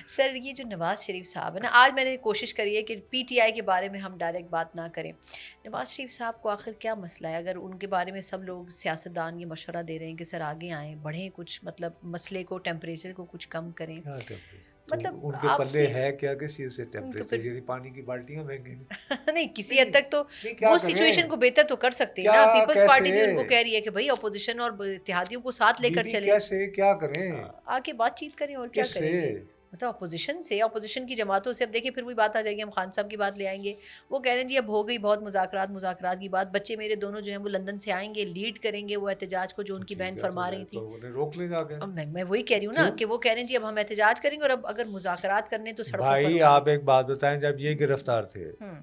سر یہ جو نواز شریف صاحب ہے نا، آج میں نے کوشش کری ہے کہ پی ٹی آئی کے بارے میں ہم ڈائریکٹ بات نہ کریں. نواز شریف صاحب کو آخر کیا مسئلہ ہے؟ اگر ان کے بارے میں سب لوگ سیاستدان یہ مشورہ دے رہے ہیں کہ سر آگے آئیں، بڑھیں، کچھ مطلب مسئلے کو، ٹیمپریچر کو کچھ کم کریں، کیا ٹیمپریچر؟ تو مطلب ان کے آپ پلے سے ہے کیا کس چیز سے تو ٹیمپریچر؟ پھر یعنی پانی کی بالٹیاں مہنگے ہیں. نہیں کسی حد نہیں تک تو نہیں کیا وہ کریں؟ سچویشن کو بہتر تو کر سکتے ہیں کیا نا. پیپلز پارٹی کیسے بھی ان کو کہہ رہی ہے کہ بھائی اپوزیشن اور اتحادیوں کو ساتھ لے بی کر بی چلیں، کیسے کیا کریں؟ آ کے بات چیت کریں، اور کیا کس سے؟ کریں گے؟ مطلب اپوزیشن سے، اپوزیشن کی جماعتوں سے. اب دیکھیں پھر وہی بات آ جائے گی، ہم خان صاحب کی بات لے آئیں گے. وہ کہہ رہے ہیں جی اب ہو گئی بہت مذاکرات کی بات. بچے میرے دونوں جو ہیں وہ لندن سے آئیں گے، لیڈ کریں گے وہ احتجاج کو جو ان کی بہن ٹھیک ہے، تو فرما رہی تھی. لوگوں نے روک لیں جا کے. اب میں وہی کہہ رہی ہوں نا کیوں کہ وہ کہہ رہے ہیں جی اب ہم احتجاج کریں گے، اور اب اگر مذاکرات کرنے تو سڑکوں پر بھائی ہوں گے. آپ ایک بات بتائیں، جب یہ گرفتار تھے ہوں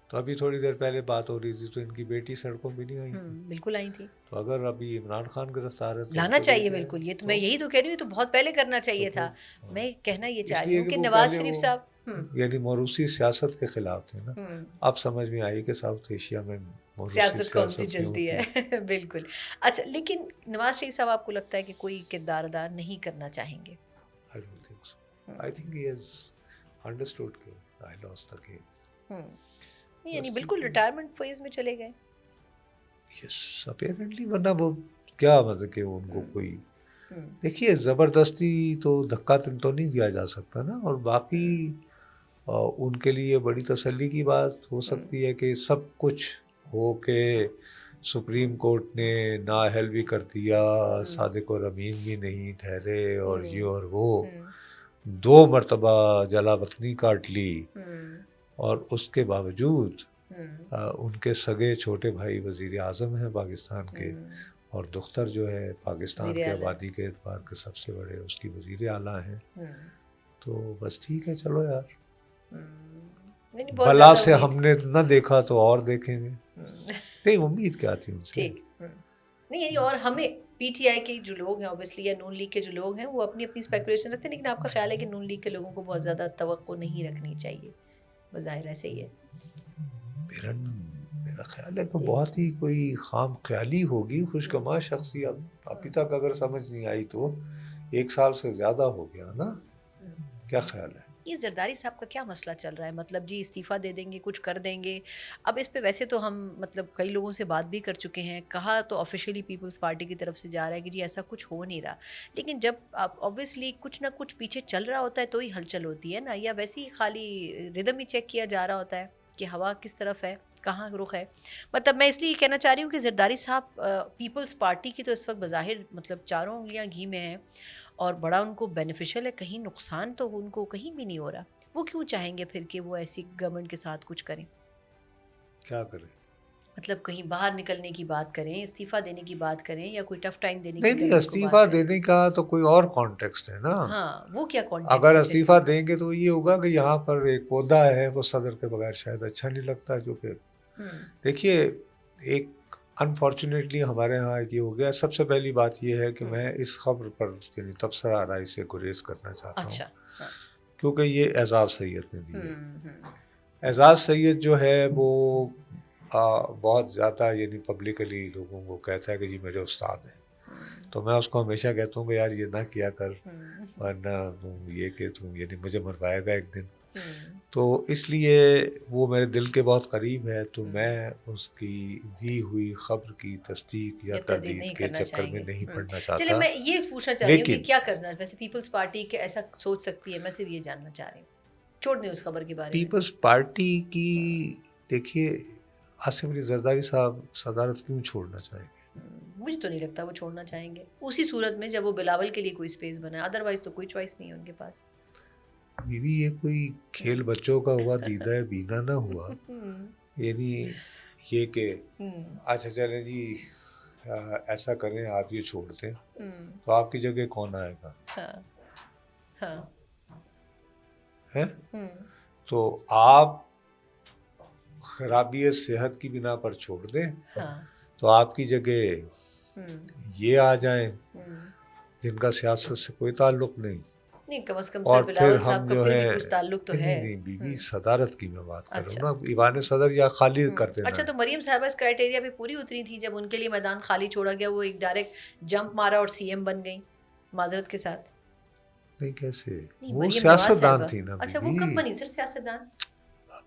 تو ابھی تھوڑی دیر پہلے بات ہو رہی تھی تو ان کی بیٹی سڑکوں پہ نہیں آئی تھی. بالکل آئی تھی. تو اگر ابھی عمران خان گرفتار ہے تو ان لانا کو لے چاہیے کے آئے. بالکل. یہ تو میں یہی تو کہہ رہی ہوں، یہ تو بہت پہلے کرنا تو چاہیے پھر تھا. میں کہنا یہ چاہ اس رہی لیے ہوں کہ کہ وہ نواز پہلے شریف وہ صاحب یعنی موروثی سیاست کے خلاف تھے نا. ہوں اب سمجھ میں آئی کہ ساؤتھ ایشیا میں موروثی سیاست کون سی سیاست کیوں چلتی ہوتی ہے. بالکل. اچھا لیکن نواز شریف صاحب آپ کو لگتا ہے کہ کوئی کردار ادا نہیں کرنا چاہیں گے؟ I don't think so. I think he has understood کہ I lost the game. نہیں یعنی بس بالکل کیونکہ ریٹائرمنٹ فیز میں چلے گئے. یس اپیرنٹلی، ورنہ وہ کیا مطلب کہ ان کو کوئی دیکھیے زبردستی تو دھکا تو نہیں دیا جا سکتا نا. اور باقی ان کے لیے بڑی تسلی کی بات ہو سکتی ہے کہ سب کچھ ہو کے سپریم کورٹ نے نااہل بھی کر دیا، صادق اور امین بھی نہیں ٹھہرے، اور یہ اور وہ 2 مرتبہ جلا وطنی کاٹ لی، اور اس کے باوجود ان کے سگے چھوٹے بھائی وزیر اعظم ہیں پاکستان کے، اور دختر جو ہے پاکستان کے آبادی کے اعتبار کے سب سے بڑے اس کی وزیر اعلیٰ ہیں. تو بس ٹھیک ہے، چلو یار، بلا سے ہم نے نہ دیکھا تو اور دیکھیں گے. نہیں امید کیا تھی ان سے. ٹھیک نہیں یعنی، اور ہمیں پی ٹی آئی کے جو لوگ ہیں اوبیسلی، یا نون لیگ کے جو لوگ ہیں وہ اپنی اسپیکولیشن رکھتے ہیں، لیکن آپ کا خیال ہے کہ نون لیگ کے لوگوں کو بہت زیادہ توقع نہیں رکھنی چاہیے؟ بظاہر ایسے ہی ہے. میرا خیال ہے کہ بہت ہی کوئی خام خیالی ہوگی، خوشگوار شخصی. ابھی تک اگر سمجھ نہیں آئی تو 1 سال سے زیادہ ہو گیا نا. کیا خیال ہے؟ یہ زرداری صاحب کا کیا مسئلہ چل رہا ہے؟ مطلب جی استعفیٰ دے دیں گے، کچھ کر دیں گے. اب اس پہ ویسے تو ہم مطلب کئی لوگوں سے بات بھی کر چکے ہیں، کہا تو آفیشیلی پیپلز پارٹی کی طرف سے جا رہا ہے کہ جی ایسا کچھ ہو نہیں رہا. لیکن جب آپ اوبیسلی کچھ نہ کچھ پیچھے چل رہا ہوتا ہے تو ہی ہلچل ہوتی ہے نا، یا ویسے ہی خالی ردم ہی چیک کیا جا رہا ہوتا ہے کہ ہوا کس طرف ہے، کہاں رخ ہے. مطلب میں اس لیے یہ کہنا چاہ رہی ہوں کہ زرداری صاحب پیپلز پارٹی کی تو اس وقت بظاہر مطلب چاروں انگلیاں گھی میں ہیں، اور بڑا ان کو بینیفیشل ہے، کہیں نقصان تو ان کو کہیں بھی نہیں ہو رہا. وہ کیوں چاہیں گے پھر کہ وہ ایسی گورنمنٹ کے ساتھ کچھ کریں؟ کیا کریں؟ مطلب کہیں باہر نکلنے کی بات کریں، استعفیٰ دینے کی بات کریں، یا کوئی ٹف ٹائم دینے کی نہیں گورنمنٹ کو بات استعفیٰ کریں. دینے کا تو کوئی اور کانٹیکسٹ ہے نا. ہاں وہ کیا کانٹیکسٹ اگر ہے پھر؟ استعفیٰ دیں گے تو یہ ہوگا کہ یہاں پر ایک عہدہ ہے وہ صدر کے بغیر شاید اچھا نہیں لگتا. جو کہ دیکھیے ایک انفارچونیٹلی ہمارے ہاں یہ ہو گیا. سب سے پہلی بات یہ ہے کہ میں اس خبر پر یعنی تبصرہ آرائی سے گریز کرنا چاہتا ہوں. اچھا کیونکہ یہ اعزاز سید نے دی ہے. اعزاز سید جو ہے وہ بہت زیادہ یعنی پبلکلی لوگوں کو کہتا ہے کہ جی میرے استاد ہیں. تو میں اس کو ہمیشہ کہتا ہوں کہ یار یہ نہ کیا کر، ورنہ یہ کہ تم یعنی مجھے مروائے گا ایک دن. تو اس لیے وہ میرے دل کے بہت قریب ہے. تو میں اس کی دی ہوئی خبر کی تصدیق یا تردید کے چکر میں نہیں پڑنا چاہتا. چلے میں یہ پوچھنا چاہ رہی ہوں کہ کیا کرنا ہے ویسے پیپلز پارٹی کے ایسا سوچ سکتی ہے؟ میں صرف یہ جاننا چاہ رہی ہوں، چھوڑ دیں اس خبر کے بارے میں. پیپلز پارٹی کی دیکھیے آصف علی زرداری صاحب صدارت کیوں چھوڑنا چاہیں گے؟ مجھے تو نہیں لگتا وہ چھوڑنا چاہیں گے، اسی صورت میں جب وہ بلاول کے لیے کوئی اسپیس بنا ہے، ادروائز تو کوئی چوائس نہیں ہے ان کے پاس. بیوی یہ کوئی کھیل بچوں کا ہوا دیدہ ہے بینا نہ ہوا. یعنی یہ کہ اچھا چلیں جی ایسا کریں آپ یہ چھوڑ دیں تو آپ کی جگہ کون آئے گا؟ تو آپ خرابی صحت کی بنا پر چھوڑ دیں تو آپ کی جگہ یہ آ جائیں جن کا سیاست سے کوئی تعلق نہیں. کم از کم اور سر بلاول ہم صاحب کا جو پھر بھی ہے کچھ تعلق تو ہے. نہیں بیوی صدارت کی میں بات کر رہا ہوں نا، ایوان صدر یا خالی کر دینا. اچھا تو مریم صاحبہ اس کرائٹیریا پہ پوری اتری تھی جب ان کے لیے میدان خالی چھوڑا گیا، وہ ایک ڈائریکٹ جمپ مارا اور سی ایم بن گئی معذرت کے ساتھ؟ نہیں کیسے، نہیں وہ مریم نواز سیاستدان صاحبہ، تھی نا اچھا بی وہ کب بی۔ بنی سر سیاستدان؟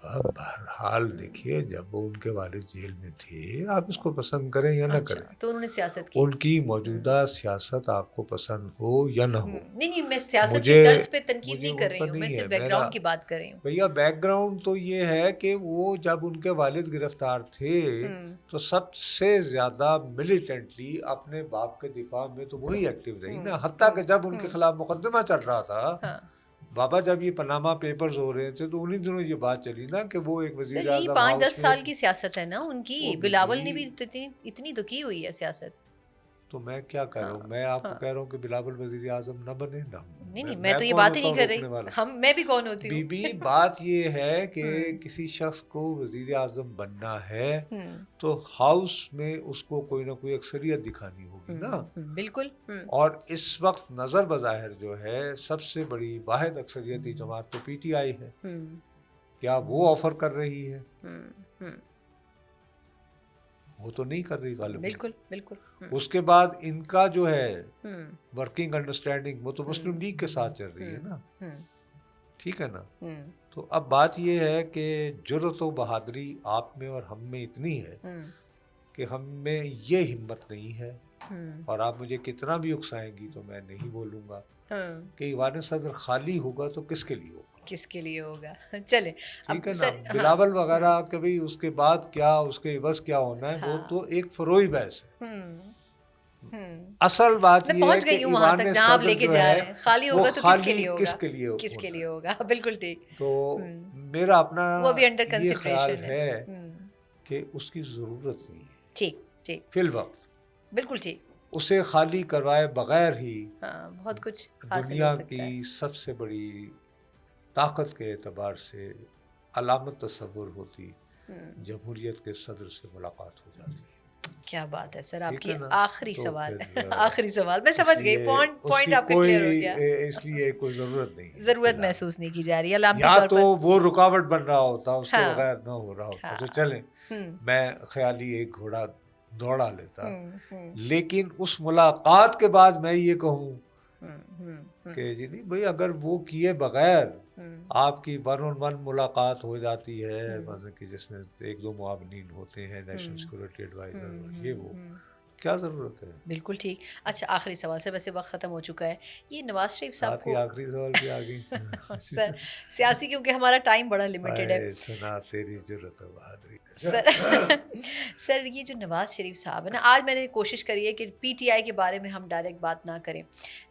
اب بہرحال دیکھیے جب وہ ان کے والد جیل میں تھے، آپ اس کو پسند کریں یا نہ اچھا کریں، تو انہوں نے سیاست کی۔ ان کی موجودہ سیاست آپ کو پسند ہو یا نہ ہو، نہیں نہیں میں سیاست کے مجھے طرز پہ تنقید مجھے نہیں کر ان رہی پر ہوں، میں نہیں ہے صرف بیک میرا گراؤنڈ کی بات کر رہی ہوں۔ بھیا۔ بیک گراؤنڈ تو یہ ہے کہ وہ جب ان کے والد گرفتار تھے تو سب سے زیادہ ملیٹنٹلی اپنے باپ کے دفاع میں تو وہی ایکٹیو رہی نا، حتیٰ کہ جب ان کے خلاف مقدمہ چل رہا تھا ہاں بابا، جب یہ پاناما پیپرز ہو رہے تھے تو انہی دنوں یہ بات چلی نا کہ وہ ایک سر وزیر یہی اعظم 5-10 ہاؤس میں، سال کی سیاست ہے نا ان کی، وہ بلاول نے بھی بھی اتنی تو کی ہوئی ہے سیاست۔ تو میں کیا کہہ رہا ہوں، میں آپ کو ہاں کہہ رہا ہوں کہ بلاول وزیر اعظم نہ بنے نہ نہیں نہیں میں میں تو یہ کون بات ہی ہوتا نہیں ہوں کر رہی، روکنے والا؟ میں بھی کون ہوتی بی ہوں؟ بی بات یہ ہے کہ کسی شخص کو وزیر اعظم بننا ہے تو ہاؤس میں اس کو کوئی نہ کوئی اکثریت دکھانی ہوگی نا، بالکل۔ اور اس وقت نظر بظاہر جو ہے سب سے بڑی واحد اکثریتی جماعت تو پی ٹی آئی ہے، کیا وہ آفر کر رہی ہے؟ وہ تو نہیں کر رہی غالباً۔ بالکل بالکل۔ اس کے بعد ان کا جو ہے ورکنگ انڈرسٹینڈنگ وہ تو مسلم لیگ کے ساتھ چل رہی ہے نا، ٹھیک ہے نا۔ تو اب بات یہ ہے کہ جرأت و بہادری آپ میں اور ہم میں اتنی ہے کہ ہم میں یہ ہمت نہیں ہے، اور آپ مجھے کتنا بھی اکسائیں گی تو میں نہیں بولوں گا کہ ایوان صدر خالی ہوگا تو کس کے لیے ہوگا، کس کے لیے ہوگا؟ چلے ٹھیک ہے اب نا۔ سر بلاول وغیرہ کہ بھئی اس کے بعد کیا، اس کے عوض کیا ہونا ہے، وہ تو ایک فروئی بحث ہے۔ اصل بات میں یہ ہے پہنچ کہ گئی ہوں وہاں تک ایوان جہاں آپ لے صدر کے جو جا ہے رہے ہیں، خالی وہ ہوگا تو کس کے خالی لیے ہوگا؟ کس کے لیے کس کے ہونا لیے ہے۔ ہوگا؟ بالکل ٹھیک۔ تو میرا اپنا وہ ابھی انڈر یہ خیال کنسیڈریشن ہے کہ اس کی ضرورت نہیں ہے ٹھیک ٹھیک فی الوقت، بالکل ٹھیک۔ اسے خالی کروائے بغیر ہی ہاں بہت کچھ حاصل ہو دنیا سکتا کی ہے۔ سب سے بڑی طاقت کے اعتبار سے علامت تصور ہوتی، جمہوریت کے صدر سے ملاقات ہو جاتی۔ کیا بات ہے سر آپ ٹھیک کی۔ ہے نا، آخری تو سوال پھر آخری سوال میں اس سمجھ گئی، لیے اس پوائنٹ کی آپ کا کوئی کلیئر ہو گیا، اس لیے کوئی ضرورت نہیں ہے ضرورت فی الحال۔ محسوس نہیں کی جا رہی علامتی یا طور تو پر۔ وہ رکاوٹ بن رہا ہوتا، اس کے ہاں بغیر نہ ہو رہا ہوتا تو چلیں میں خیالی ایک گھوڑا دوڑا لیتا، لیکن اس ملاقات کے بعد میں یہ کہوں کہ جی نہیں بھئی، اگر وہ کیے بغیر آپ کی 1-on-1 ملاقات ہو جاتی ہے، مطلب کہ جس میں 1-2 معاونین ہوتے ہیں، نیشنل سیکورٹی ایڈوائزر اور یہ وہ، کیا ضرورت ہے؟ بالکل ٹھیک۔ اچھا آخری سوال سے، ویسے وقت ختم ہو چکا ہے، یہ نواز شریف صاحب ساتھ ہی کو آخری سوال بھی آ گئی۔ سر سیاسی، کیونکہ ہمارا ٹائم بڑا لمیٹڈ ہے اے سنا تیری جرأت و بہادری۔ سر یہ جو نواز شریف صاحب ہے نا، آج میں نے کوشش کری ہے کہ پی ٹی آئی کے بارے میں ہم ڈائریکٹ بات نہ کریں۔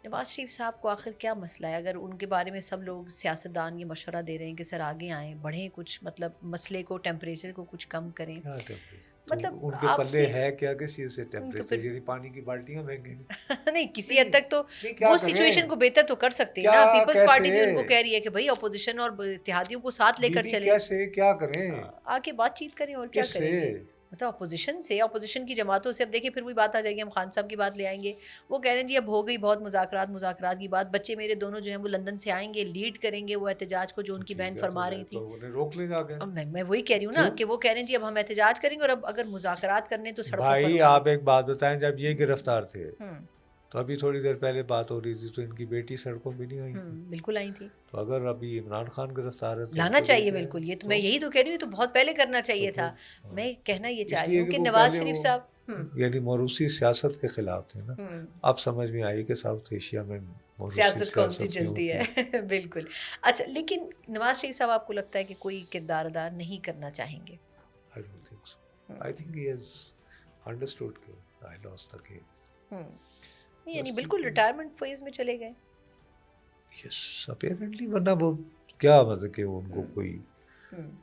نواز شریف صاحب کو آخر کیا مسئلہ ہے؟ اگر ان کے بارے میں سب لوگ سیاستدان یہ مشورہ دے رہے ہیں کہ سر آگے آئیں، بڑھیں، کچھ مطلب مسئلے کو، ٹیمپریچر کو کچھ کم کریں، کیا ٹیمپریچر؟ مطلب ان کے آپ پلے سے ہے کیا کس چیز سے تو ٹیمپریچر؟ پھر یعنی پانی کی بالٹیاں مہنگے ہیں؟ نہیں کسی حد تک تو کیا وہ کریں؟ سچویشن کو بہتر تو کر سکتے ہیں کیا نا۔ پیپلز پارٹی بھی ان کو کیسے کہہ رہی ہے کہ بھائی اپوزیشن اور اتحادیوں کو ساتھ لے بی کر بی چلیں، کیسے کیا کریں؟ آ کے بات چیت کریں، اور کیا کس کریں گے؟ سے؟ مطلب اپوزیشن سے، اپوزیشن کی جماعتوں سے۔ اب دیکھیں پھر وہی بات آ جائے گی، ہم خان صاحب کی بات لے آئیں گے، وہ کہہ رہے ہیں جی اب ہو گئی بہت مذاکرات کی بات، بچے میرے دونوں جو ہیں وہ لندن سے آئیں گے، لیڈ کریں گے وہ احتجاج کو جو ان کی بہن فرما رہی تھی۔ تو انہیں روک لیں جا کے۔ اب میں وہی کہہ رہی ہوں نا کہ وہ کہہ رہے ہیں جی اب ہم احتجاج کریں گے، اور اب اگر مذاکرات کرنے تو سڑکوں پر بھائی ہوں آپ گے۔ ایک بات بتائیں، جب یہ گرفتار تھے تو ابھی تھوڑی دیر پہلے بات ہو رہی تھی تو ان کی بیٹی سڑکوں پہ نہیں آئی تھی؟ بالکل آئی تھی۔ تو اگر ابھی عمران خان گرفتار ہے تو لانا چاہیے بالکل، یہ تو میں یہی تو کہہ رہی ہوں، تو بہت پہلے کرنا چاہیے تھا۔ میں کہنا یہ چاہ رہی ہوں کہ نواز شریف صاحب یعنی موروثی سیاست کے خلاف تھے نا۔ اب سمجھ میں آئی کہ ساؤتھ ایشیا میں سیاست کون سی چلتی ہے۔ بالکل۔ اچھا لیکن نواز شریف صاحب آپ کو لگتا ہے کہ کوئی کردار ادا نہیں کرنا چاہیں گے؟ I think he has understood کہ I lost the game۔ یعنی بالکل ریٹائرمنٹ فیز میں چلے گئے؟ یس اپیرنٹلی، ورنہ وہ کیا مطلب کہ ان کو کوئی،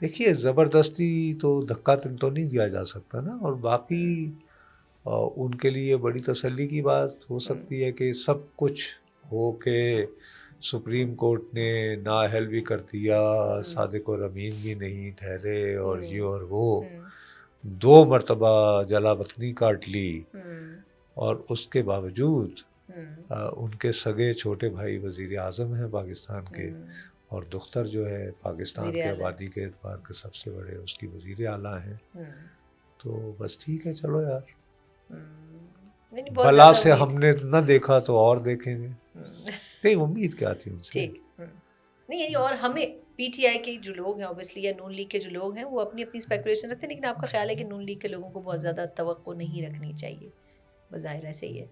دیکھیے زبردستی تو دھکا تو نہیں دیا جا سکتا نا، اور باقی ان کے لیے بڑی تسلی کی بات ہو سکتی ہے کہ سب کچھ ہو کے سپریم کورٹ نے نااہل بھی کر دیا، صادق اور امین بھی نہیں ٹھہرے، اور یہ اور وہ 2 مرتبہ جلا وطنی کاٹ لی، اور اس کے باوجود ان کے سگے چھوٹے بھائی وزیر اعظم ہیں پاکستان کے، اور دختر جو ہے پاکستان کے آبادی کے اعتبار کے سب سے بڑے اس کی وزیر اعلیٰ ہیں۔ تو بس ٹھیک ہے، چلو یار، بلا سے ہم نے نہ دیکھا تو اور دیکھیں گے۔ نہیں امید کیا تھی ان سے. ٹھیک نہیں یعنی اور ہمیں پی ٹی آئی کے جو لوگ ہیں اوبیسلی یا نون لیگ کے جو لوگ ہیں وہ اپنی اپنی اسپیکولیشن رکھتے ہیں, لیکن آپ کا خیال ہے کہ نون لیگ کے لوگوں کو بہت زیادہ توقع نہیں رکھنی چاہیے, بظاہر ایسے ہی ہے.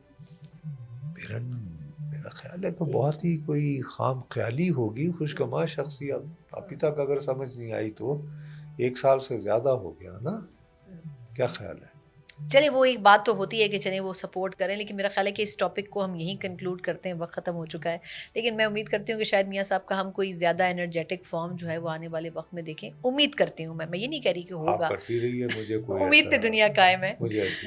میرا خیال ہے کہ بہت ہی کوئی خام خیالی ہوگی, خوشگوار شخصیت. ابھی تک اگر سمجھ نہیں آئی تو 1 سال سے زیادہ ہو گیا نا, کیا خیال ہے؟ چلے وہ ایک بات تو ہوتی ہے کہ چلیں وہ سپورٹ کریں, لیکن میرا خیال ہے کہ اس ٹاپک کو ہم یہیں کنکلوڈ کرتے ہیں, وقت ختم ہو چکا ہے. لیکن میں امید کرتی ہوں کہ شاید میاں صاحب کا ہم کوئی زیادہ انرجیٹک فارم جو ہے وہ آنے والے وقت میں دیکھیں, امید کرتی ہوں. میں یہ نہیں کہہ رہی کہ آپ ہوگا, کرتی رہی ہے, مجھے کوئی امید پہ دنیا قائم ہے. مجھے ایسی